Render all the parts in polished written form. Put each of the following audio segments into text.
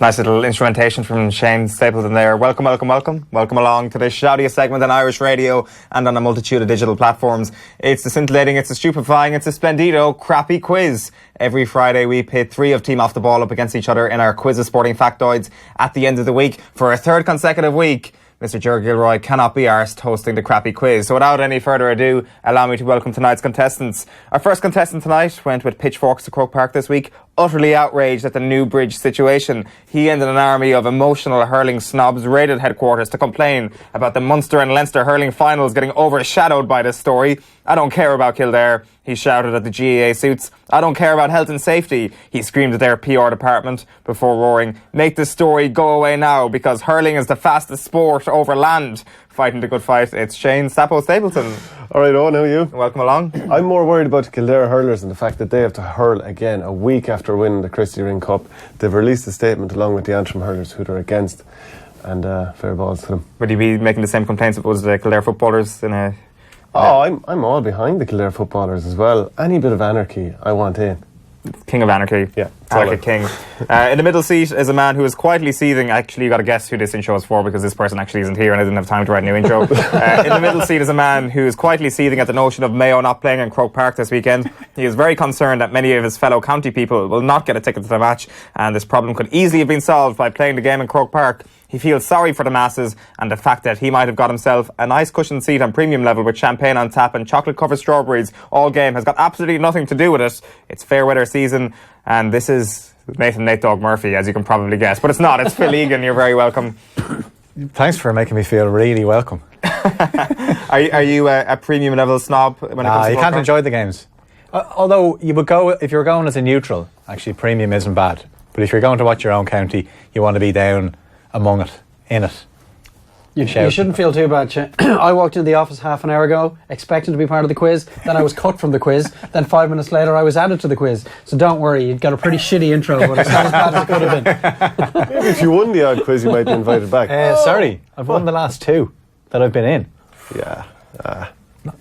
Nice little instrumentation from Shane Stapleton there. Welcome along to this shoutiest segment on Irish radio and on a multitude of digital platforms. It's the scintillating, it's the stupefying, it's the splendido crappy quiz. Every Friday we pit three of Team Off the Ball up against each other in our quiz of sporting factoids at the end of the week. For a third consecutive week, Mr. Ger Gilroy cannot be arsed hosting the crappy quiz. So without any further ado, allow me to welcome tonight's contestants. Our first contestant tonight went with pitchforks to Croke Park this week, utterly outraged at the new bridge situation. He and an army of emotional hurling snobs raided headquarters to complain about the Munster and Leinster hurling finals getting overshadowed by this story. I don't care about Kildare, he shouted at the GAA suits. I don't care about health and safety, he screamed at their PR department before roaring, make this story go away now because hurling is the fastest sport over land. Fighting the good fight, it's Shane Stapleton. Alright, Owen, how are you? Welcome along. I'm more worried about the Kildare hurlers and the fact that they have to hurl again a week after winning the Christy Ring Cup. They've released a statement along with the Antrim hurlers who they're against, and fair balls to them. Would you be making the same complaints if it was the Kildare footballers in a... I'm all behind the Kildare footballers as well. Any bit of anarchy I want in. King of Anarchy. Yeah. Anarchy King. In the middle seat is a man who is quietly seething. Actually, you got to guess who this intro is for because this person actually isn't here and I didn't have time to write a new intro. In the middle seat is a man who is quietly seething at the notion of Mayo not playing in Croke Park this weekend. He is very concerned that many of his fellow county people will not get a ticket to the match, and this problem could easily have been solved by playing the game in Croke Park. He feels sorry for the masses and the fact that he might have got himself a nice cushioned seat on premium level with champagne on tap and chocolate covered strawberries all game has got absolutely nothing to do with it. It's fair weather season, and this is Nate Dog Murphy, as you can probably guess. But it's not, it's Phil Egan. You're very welcome. Thanks for making me feel really welcome. Are you a premium level snob when it comes to you can't enjoy the games. Although you would go, if you're going as a neutral, actually premium isn't bad. But if you're going to watch your own county, you want to be down among it, in it. You shouldn't feel too bad, Shane. I walked into the office half an hour ago expecting to be part of the quiz, then I was cut from the quiz, then 5 minutes later I was added to the quiz. So don't worry, you've got a pretty shitty intro, but it's not as bad as it could have been. Maybe if you won the odd quiz you might be invited back. Sorry, I've won the last two that I've been in. Yeah.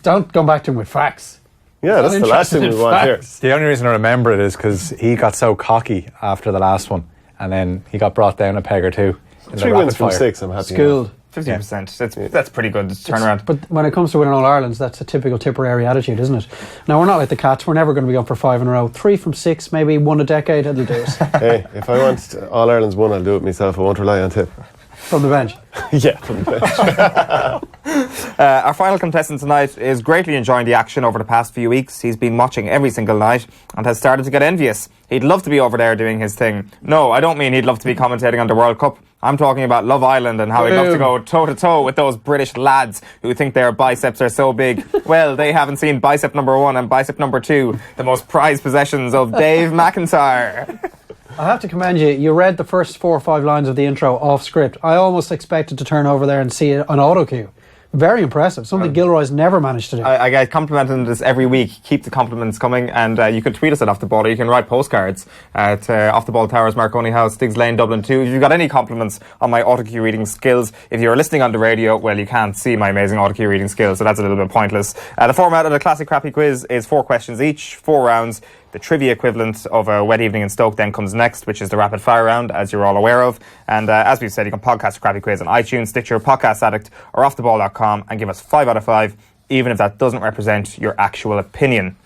Don't come back to him with facts. Yeah, that's the last thing we want here. The only reason I remember it is because he got so cocky after the last one and then he got brought down a peg or two. 3 wins from 6, I'm happy. Schooled. 50%. That's pretty good turnaround. But when it comes to winning All Irelands, that's a typical Tipperary attitude, isn't it? Now, we're not like the Cats. We're never going to be going for 5 in a row. 3 from 6, maybe 1 a decade, it'll do us. Hey, if I want All Ireland's won, I'll do it myself. I won't rely on Tip. From the bench. Yeah, from the bench. Our final contestant tonight is greatly enjoying the action over the past few weeks. He's been watching every single night and has started to get envious. He'd love to be over there doing his thing. No, I don't mean he'd love to be commentating on the World Cup. I'm talking about Love Island and how he'd love to go toe-to-toe with those British lads who think their biceps are so big. Well, they haven't seen bicep number 1 and bicep number 2, the most prized possessions of Dave McIntyre. I have to commend you. You read the first 4 or 5 lines of the intro off script. I almost expected to turn over there and see it on auto cue. Very impressive. Something Gilroy's never managed to do. I get complimented on this every week. Keep the compliments coming, and you can tweet us at Off the Ball, or you can write postcards at Off the Ball Towers, Marconi House, Stiggs Lane, Dublin 2. If you've got any compliments on my autocue reading skills, if you're listening on the radio, well, you can't see my amazing autocue reading skills, so that's a little bit pointless. The format of the classic crappy quiz is 4 questions each, 4 rounds. The trivia equivalent of a wet evening in Stoke then comes next, which is the rapid fire round, as you're all aware of. And as we've said, you can podcast the Crappy Quiz on iTunes, Stitcher, Podcast Addict, or offtheball.com and give us 5 out of 5, even if that doesn't represent your actual opinion.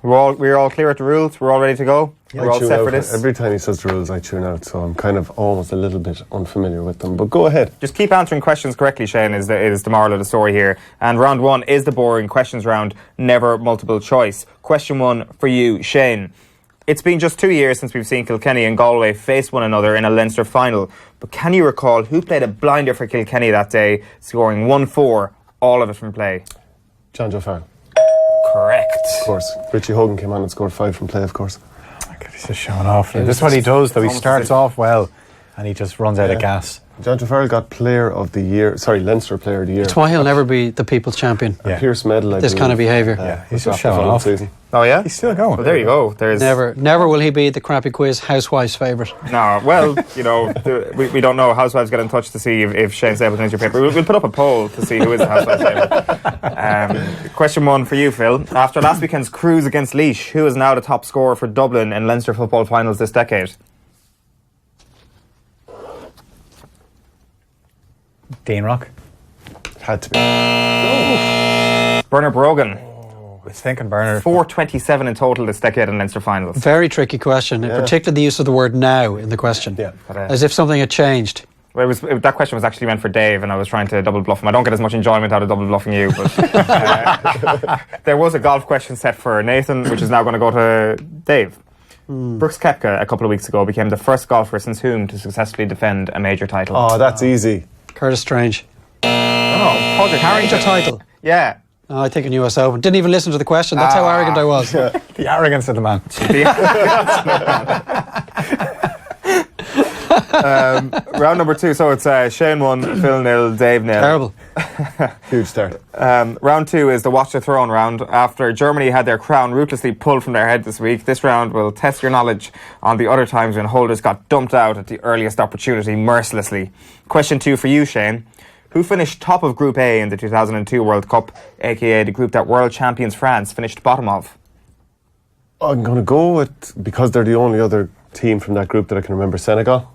We're all clear at the rules. We're all ready to go. We're all set for this. Every time he says the rules, I tune out, so I'm kind of almost a little bit unfamiliar with them. But go ahead. Just keep answering questions correctly, Shane, is the moral of the story here. And round 1 is the boring questions round, never multiple choice. Question 1 for you, Shane. It's been just 2 years since we've seen Kilkenny and Galway face one another in a Leinster final. But can you recall who played a blinder for Kilkenny that day, scoring 1-4, all of it from play? John Joe Farrell. Correct. Of course. Richie Hogan came on and scored 5 from play, of course. Oh my God, he's just showing off. This is what he does, though. He starts off well and he just runs out of gas. John Joe Farrell got Player of the Year, Leinster Player of the Year. That's why he'll never be the people's champion. Yeah. Pierce medal, this kind of behaviour. Yeah, he's just showing off. Season. Oh yeah? He's still going. Well, there you go. Never will he be the Crappy Quiz housewife's favourite. No, well, we don't know. Housewives get in touch to see if Shane Stapleton is your favourite. We'll put up a poll to see who is the housewife's favourite. Question 1 for you, Phil. After last weekend's cruise against Laois, who is now the top scorer for Dublin in Leinster football finals this decade? Dean Rock. Had to be. Bernard Brogan. I was thinking Bernard. 427 in total this decade in Leinster finals. Very tricky question, particularly the use of the word now in the question. Yeah. As if something had changed. Well, that question was actually meant for Dave, and I was trying to double bluff him. I don't get as much enjoyment out of double bluffing you, but there was a golf question set for Nathan, which is now going to go to Dave. Brooks Koepka a couple of weeks ago became the first golfer since whom to successfully defend a major title. Oh, that's easy. Curtis Strange. Oh, Padraig Major Harrington. title. Yeah. Oh, I think in US Open. Didn't even listen to the question. That's how arrogant I was. The arrogance of the man. Round number 2, so it's Shane 1, Phil 0, Dave 0. Terrible. Huge start. Round 2 is the Watch the Throne round. After Germany had their crown ruthlessly pulled from their head this week, this round will test your knowledge on the other times when holders got dumped out at the earliest opportunity mercilessly. Question 2 for you, Shane. Who finished top of Group A in the 2002 World Cup, aka the group that world champions France finished bottom of? I'm going to go with, because they're the only other team from that group that I can remember, Senegal.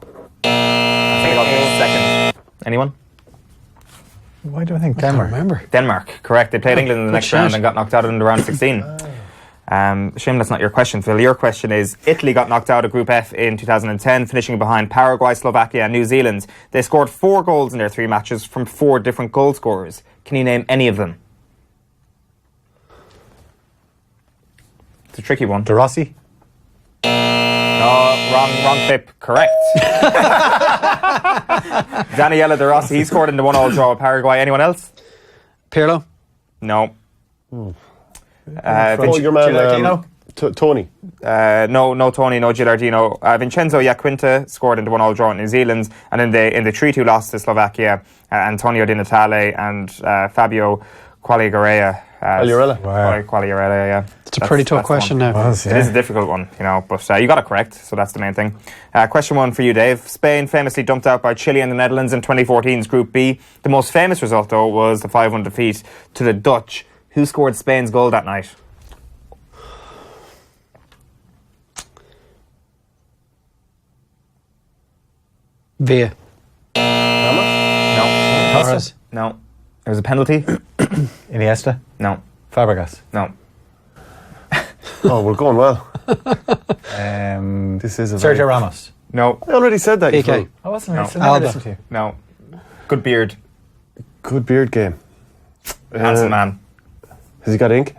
Senegal finished second. Anyone? Why do I think I don't Denmark? remember. Denmark, correct. They played England in the good next shout. round and got knocked out in the round 16. Shame that's not your question, Phil. Your question is, Italy got knocked out of Group F in 2010, finishing behind Paraguay, Slovakia and New Zealand. They scored 4 goals in their 3 matches from 4 different goal scorers. Can you name any of them? It's a tricky one. De Rossi? No, wrong clip. Correct. Daniele De Rossi, he scored in the 1-1 draw with Paraguay. Anyone else? Pirlo? No. Your man, Tony. No Tony, no Gilardino. Vincenzo Iaquinta scored in the 1-1 draw in New Zealand, and in the 3-2 loss to Slovakia, Antonio Di Natale and Fabio Quagliarella. Quagliarella, yeah. It's a pretty tough question now. It is a difficult one, but you got it correct, so that's the main thing. Question 1 for you, Dave. Spain famously dumped out by Chile and the Netherlands in 2014's Group B. The most famous result, though, was the 5-1 defeat to the Dutch. Who scored Spain's goal that night? Villa. No. Torres. No. It was a penalty? Iniesta? No. Fabregas? No. Oh, we're going well. This is a Sergio very- Ramos? No. I already said that. PK. I wasn't No. listening. Alba. Listen to you. No. Good beard. Good beard game. Handsome man. Has he got ink?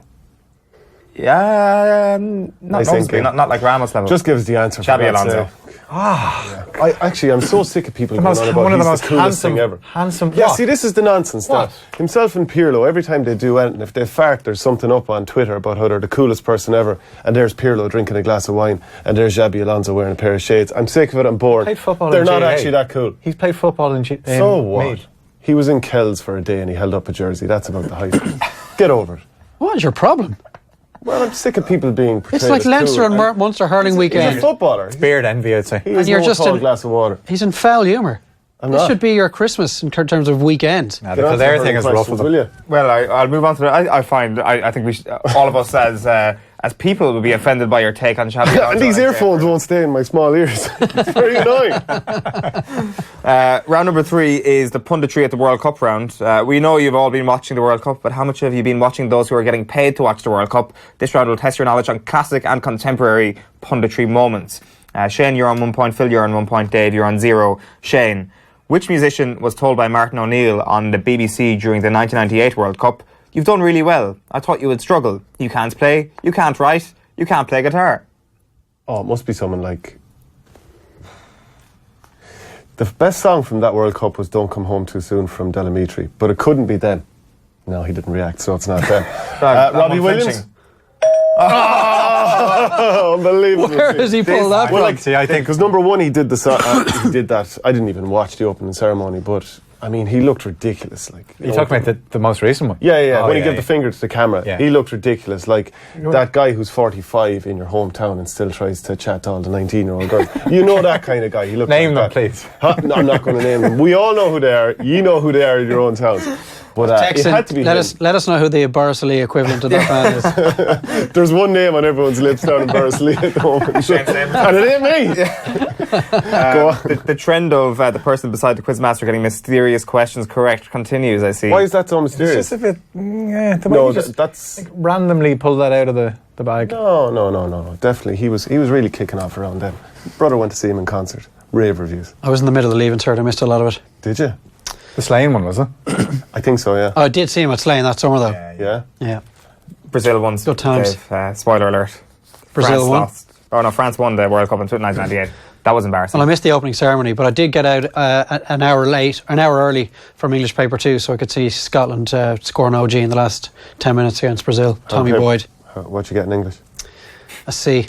Yeah, not Nice noticeably, thinking. not like Ramos level. Just give us the answer. for Xabi God's Alonso. sake. I'm so sick of people going on about one of the he's most the coolest thing ever. handsome. Yeah, what? see, this is the nonsense. What? That himself and Pirlo, every time they do anything, if they fart, there's something up on Twitter about how they're the coolest person ever, and there's Pirlo drinking a glass of wine, and there's Xabi Alonso wearing a pair of shades. I'm sick of it. I'm bored. Played football They're in not GAA. actually that cool. He's played football in So what? Meath. He was in Kells for a day and he held up a jersey. That's about the height. Get over it. What is your problem? Well, I'm sick of people being portrayed It's like as Leinster cool. and Munster hurling He's a weekend. footballer. Beard envy, I'd say. He is you're no just tall in- glass of water. He's in foul humour. I'm This not. should be your Christmas in terms of weekend. Nah, Get the on to Kildare the thing is hurling rough with questions, them. will you? Well, I'll move on to that. I think we should, all of us as people will be offended by your take on Xabi Alonso. And these earphones won't stay in my small ears. It's very annoying. Round number 3 is the punditry at the World Cup round. We know you've all been watching the World Cup, but how much have you been watching those who are getting paid to watch the World Cup? This round will test your knowledge on classic and contemporary punditry moments. Shane, you're on 1 point. Phil, you're on 1 point. Dave, you're on 0. Shane, which musician was told by Martin O'Neill on the BBC during the 1998 World Cup, "You've done really well. I thought you would struggle. You can't play, you can't write, you can't play guitar"? Oh, it must be someone like... The best song from that World Cup was Don't Come Home Too Soon from Delamitri, but it couldn't be them. No, he didn't react, so it's not them. Robbie Williams? Oh, unbelievable. Where has he pulled that Well, from? like, I think because number one, he did the he did that. I didn't even watch the opening ceremony, but I mean, he looked ridiculous. Like You're talking about the most recent one? yeah. Oh, When he gave the finger to the camera, Yeah. he looked ridiculous. Like that guy who's 45 in your hometown and still tries to chat to all the 19-year-old girls. You know that kind of guy. He looked Name like them, that. please. Huh? No, I'm not going to name them. We all know who they are. You know who they are in your own towns. But it had to be let us know who the Boris Lee equivalent of that man is. There's one name on everyone's lips down in Boris Lee at the moment. And it ain't me. Go on. The trend of the person beside the quizmaster getting mysterious questions correct continues, I see. Why is that so mysterious? It's just a bit... the way No, you just that's... randomly pull that out of the bag. No. Definitely. He was really kicking off around then. Brother went to see him in concert. Rave reviews. I was in the middle of the Leaving Cert. I missed a lot of it. Did you? The Slane one, was it? I think so, yeah. Oh, I did see him at Slane that summer, though. Yeah? Brazil won. Good times. Spoiler alert. Brazil France won. lost. Oh no, France won the World Cup in 1998. That was embarrassing. Well, I missed the opening ceremony, but I did get out an hour early from English Paper 2, so I could see Scotland score an OG in the last 10 minutes against Brazil. Tommy Boyd. What you get in English? A C.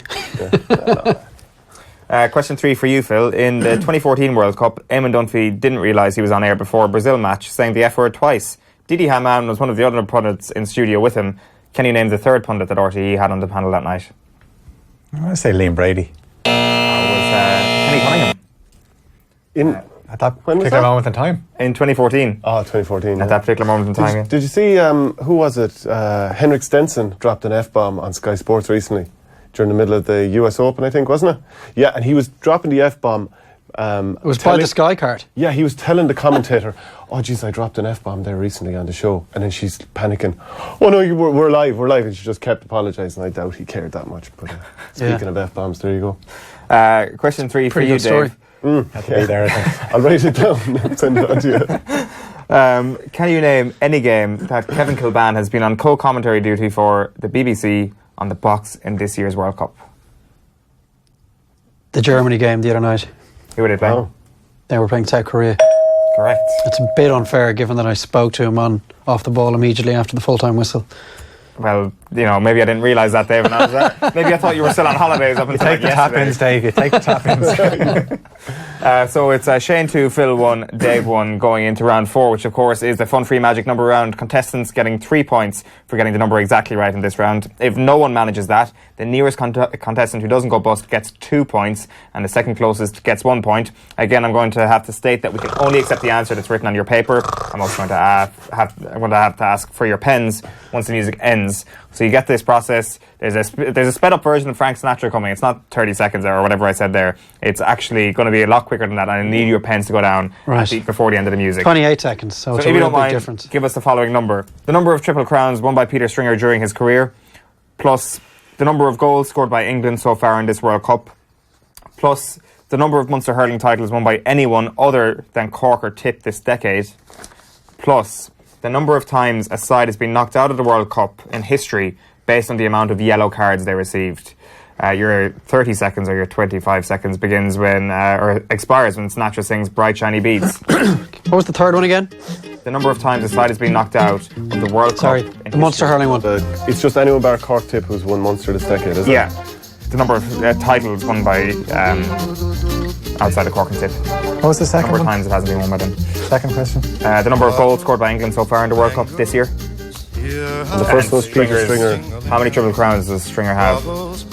Question 3 for you, Phil. In the 2014 World Cup, Eamon Dunphy didn't realise he was on air before a Brazil match, saying the F word twice. Didi Hamann was one of the other pundits in studio with him. Can you name the third pundit that RTE had on the panel that night? I'm going to say Liam Brady. Kenny Cunningham. At that When was particular that? moment in time. In 2014. Oh, 2014. At that particular moment in time. Did you see, who was it? Henrik Stenson dropped an F-bomb on Sky Sports recently during the middle of the US Open, I think, wasn't it? Yeah, and he was dropping the F-bomb. It was by the Sky card. Yeah, he was telling the commentator, oh, geez, I dropped an F-bomb there recently on the show. And then she's panicking. Oh, no, we're live. And she just kept apologising. I doubt he cared that much. But speaking of F-bombs, there you go. Question 3 for Pretty you, good story. Dave. Had to be there, I think. I'll write it down and send it on to you. Can you name any game that Kevin Kilban has been on co-commentary duty for the BBC on the box in this year's World Cup? The Germany game the other night. Who would it play? Oh. They were playing South Korea. Correct. It's a bit unfair given that I spoke to him off the ball immediately after the full-time whistle. Well, maybe I didn't realise that, Dave. Maybe I thought you were still on holidays up until Take the tap-ins, Dave. You take the tap-ins. So it's Shane 2, Phil 1, Dave 1 going into round 4, which of course is the fun-free magic number round. Contestants getting 3 points for getting the number exactly right in this round. If no one manages that, the nearest contestant who doesn't go bust gets 2 points, and the second closest gets 1 point. Again, I'm going to have to state that we can only accept the answer that's written on your paper. I'm also going to have to ask for your pens once the music ends. So you get this process. There's a sped up version of Frank Sinatra coming. It's not 30 seconds or whatever I said there. It's actually going to be a lot quicker than that. And I need your pens to go down before the end of the music. 28 seconds, so it's if a you real don't big mind, difference. give us the following number. The number of Triple Crowns won by Peter Stringer during his career, plus the number of goals scored by England so far in this World Cup, plus the number of Munster hurling titles won by anyone other than Cork or Tip this decade, plus the number of times a side has been knocked out of the World Cup in history based on the amount of yellow cards they received. Your 30 seconds or your 25 seconds begins or expires when Sinatra sings Bright Shiny Beads. What was the third one again? The number of times a side has been knocked out of the World Sorry, Cup. the Munster hurling one. It's just anyone bar Cork Tip who's won Munster this decade, isn't it? Yeah. The number of titles won by outside of Cork and Tip. What was the The second number of one? times it hasn't been won by them. Second question. The number of goals scored by England so far in the World Cup this year. And the first one's Peter Stringer. How many Triple Crowns does Stringer have? Hands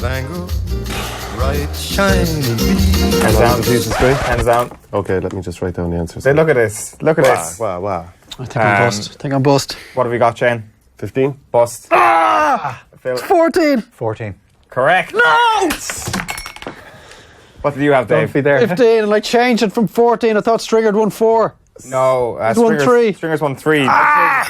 down. Hands down. Okay, let me just write down the answers. Say, look at this. Look at this. Wow. I think I'm bust. What have we got, Shane? 15? Bust. Phil. 14. 14. Correct. No! What did you have, Dave? Don't be there. 15, and I changed it from 14. I thought Stringer had won 4. No. won 3. Stringer's won 3.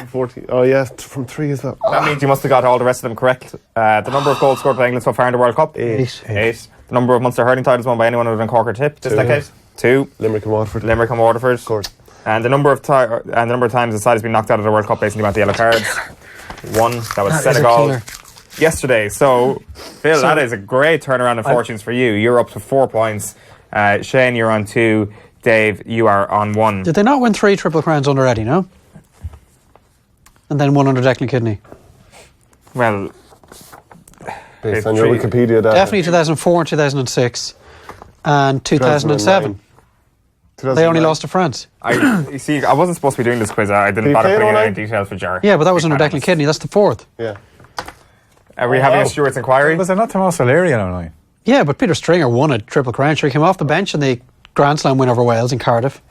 14. Oh, yeah, from 3 as well. That means you must have got all the rest of them correct. The number of goals scored by England so far in the World Cup? 8. 8. The number of Munster hurling titles won by anyone other than Cork or Tip this decade? 2. Limerick and Waterford. Limerick and Waterford. Of course. And the number of times the side has been knocked out of the World Cup based on the amount of yellow cards? 1. That was That is a Senegal killer. yesterday. So, Phil, that is a great turnaround of fortunes for you. You're up to 4 points. Shane, you're on 2. Dave, you are on 1. Did they not win 3 Triple Crowns under Eddie, no? And then 1 under Declan Kidney. Well, Based on your Wikipedia data. Definitely 2004 and 2006. And 2007. They only lost to France. you see, I wasn't supposed to be doing this quiz. I didn't bother putting in any details for Jar. Yeah, but that was under Declan Kidney. That's the 4th. Yeah. Are we having a Stewart's inquiry? Was there not Tomas O'Leary in 09? Yeah, but Peter Stringer won a Triple Crown. Sure, he came off the bench in the Grand Slam win over Wales in Cardiff.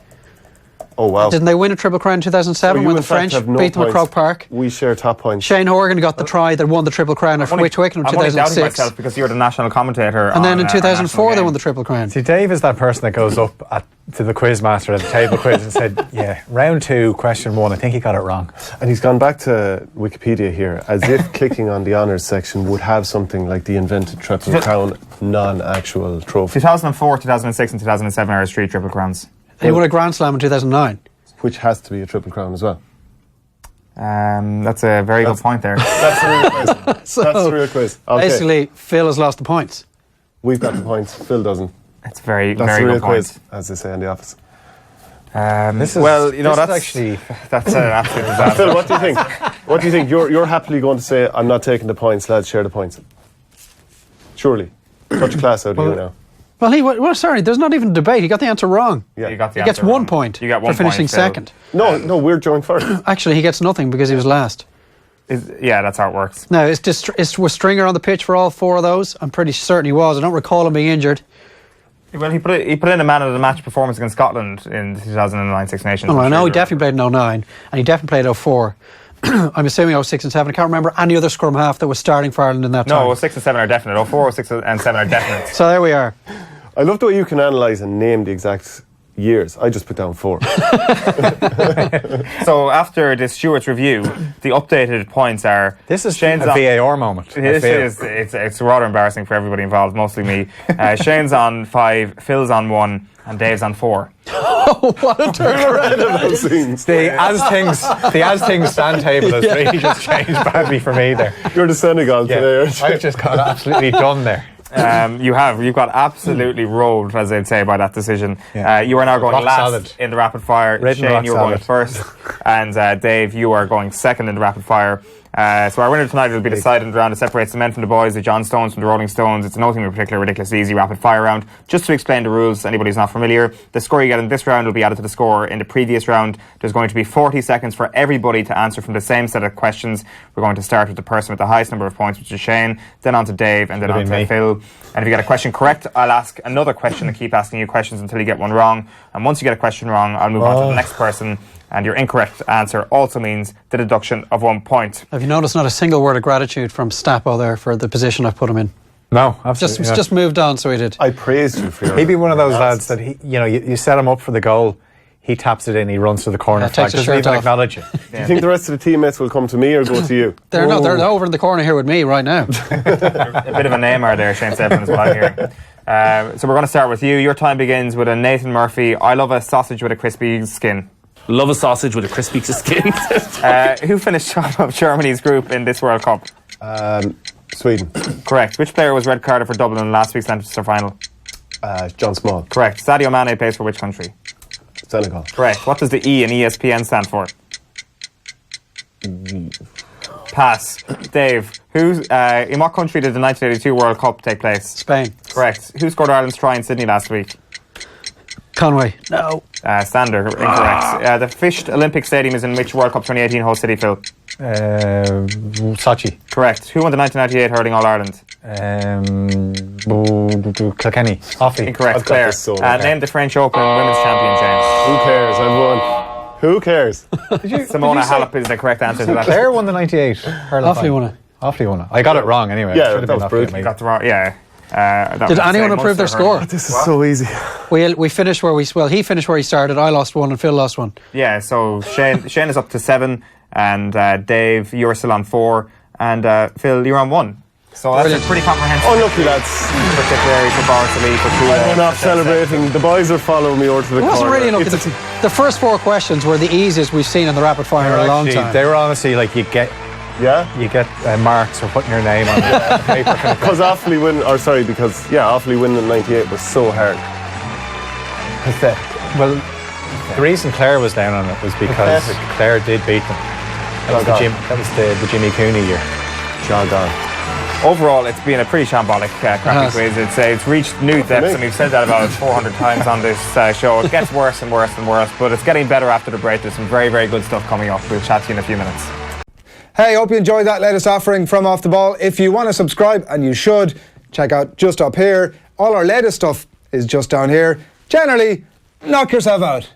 Oh, wow. Didn't they win a Triple Crown in 2007 when the French beat them at Croke Park? We share top points. Shane Horgan got the try that won the Triple Crown at Twickenham in I'm only doubting 2006. myself because you're the national commentator. And then in on, 2004 they national won the Triple Crown. See, Dave is that person that goes up to the quiz master at the table quiz and said, yeah, round 2, question 1, I think he got it wrong. And he's gone back to Wikipedia here, as if clicking on the honours section would have something like the invented Triple Crown non-actual trophy. 2004, 2006 and 2007 Irish 3 Triple Crowns. They won a Grand Slam in 2009. Which has to be a Triple Crown as well. That's a very good point there. That's the real quiz. That's the real quiz. Okay. Basically, Phil has lost the points. We've got the points, Phil doesn't. It's very, That's very the real good point. quiz, as they say in the office. That's an absolute disaster. Phil, what do you think? What do you think? You're happily going to say, I'm not taking the points, lads, share the points. Surely. Cut your class out of here now. Well, sorry, there's not even a debate. He got the answer wrong. Yeah. You got the He gets answer 1 wrong. point You got 1 for finishing point, Phil. second. No, we're joined first. Actually, he gets nothing because he was last. Yeah, that's how it works. Now, was Stringer on the pitch for all 4 of those? I'm pretty certain he was. I don't recall him being injured. Well, he put in a man of the match performance against Scotland in the 2009 Six Nations. Oh, I know he definitely played in 09 and he definitely played 04. I'm assuming 06 and 7. I can't remember any other scrum half that was starting for Ireland in that time. No, 6 and 7 are definite. 04, 6 and 7 are definite. So there we are. I love the way you can analyse and name the exact years. I just put down 4. So after the Stewart's review, the updated points are... This is Shane's a VAR moment. It's rather embarrassing for everybody involved, mostly me. Shane's on 5, Phil's on 1, and Dave's on 4. Oh, what a turnaround. The as things stand table has really just changed badly for me there. You're the Senegal today, aren't you? I've just got absolutely done there. You've got absolutely rolled, as they'd say, by that decision. Yeah. You are now going Rock last solid. in the rapid fire. Ridden Shane, rock you are going solid. first, and Dave, you are going second in the rapid fire. So our winner tonight will be decided in the round that separates the men from the boys, the John Stones from the Rolling Stones. It's nothing in particular, ridiculously easy rapid fire round. Just to explain the rules, anybody who's not familiar, the score you get in this round will be added to the score in the previous round. There's going to be 40 seconds for everybody to answer from the same set of questions. We're going to start with the person with the highest number of points, which is Shane, then on to Dave, and then on to Phil. And if you get a question correct, I'll ask another question and keep asking you questions until you get one wrong. And once you get a question wrong, I'll move on to the next person. And your incorrect answer also means the deduction of 1 point. Have you noticed not a single word of gratitude from Stapo there for the position I've put him in? No, absolutely. Just moved on, so he did. I praised you for your... He'd be one of those lads that you set him up for the goal, he taps it in, he runs to the corner flag, doesn't even acknowledge it. Do you think the rest of the teammates will come to me or go to you? They're over in the corner here with me right now. A bit of a Neymar there, Shane Stapleton, is what I'm hearing. So we're going to start with you. Your time begins with a Nathan Murphy. I love a sausage with a crispy skin. Love a sausage with a crispy skin. Who finished top of Germany's group in this World Cup? Sweden. Correct. Which player was red carded for Dublin in last week's Leinster final? John Small. Correct. Sadio Mane plays for which country? Senegal. Correct. What does the E in ESPN stand for? Pass. Dave, in what country did the 1982 World Cup take place? Spain. Correct. Who scored Ireland's try in Sydney last week? Conway. No. Sander, incorrect. The Fished Olympic Stadium is in which World Cup 2018 host city, Phil? Sochi. Correct. Who won the 1998 Hurling All-Ireland? Kilkenny. Offaly. Incorrect. Claire. Name the French Open Women's Champion, James. Who cares? I've won. Who cares? Simona Halep is the correct answer to that. Claire won the 98. Offaly won it. Offaly won it. I got it wrong anyway. Yeah, that was brutal. You got the wrong, yeah. Did anyone improve their score? This is so easy. We finished where he finished where he started. I lost 1 and Phil lost 1. Yeah, so Shane is up to 7 and Dave, you're still on 4 and Phil, you're on 1. So that's a pretty comprehensive. Unlucky lads. Particularly for Boris Ali, for Kula. I'm not celebrating. The boys are following me over to the corner. It wasn't really unlucky. The first 4 questions were the easiest we've seen in the rapid fire in a long time. They were honestly like you get marks for putting your name on the paper. Because Offaly winning in 98 was so hard. The reason Claire was down on it was because Claire did beat them. That was the Jimmy Cooney year. Jog on. Overall, it's been a pretty shambolic crappy quiz. It's reached new depths, and we've said that about 400 times on this show. It gets worse and worse and worse, but it's getting better after the break. There's some very, very good stuff coming up. We'll chat to you in a few minutes. Hey, hope you enjoyed that latest offering from Off the Ball. If you want to subscribe, and you should, check out just up here. All our latest stuff is just down here. Generally, knock yourself out.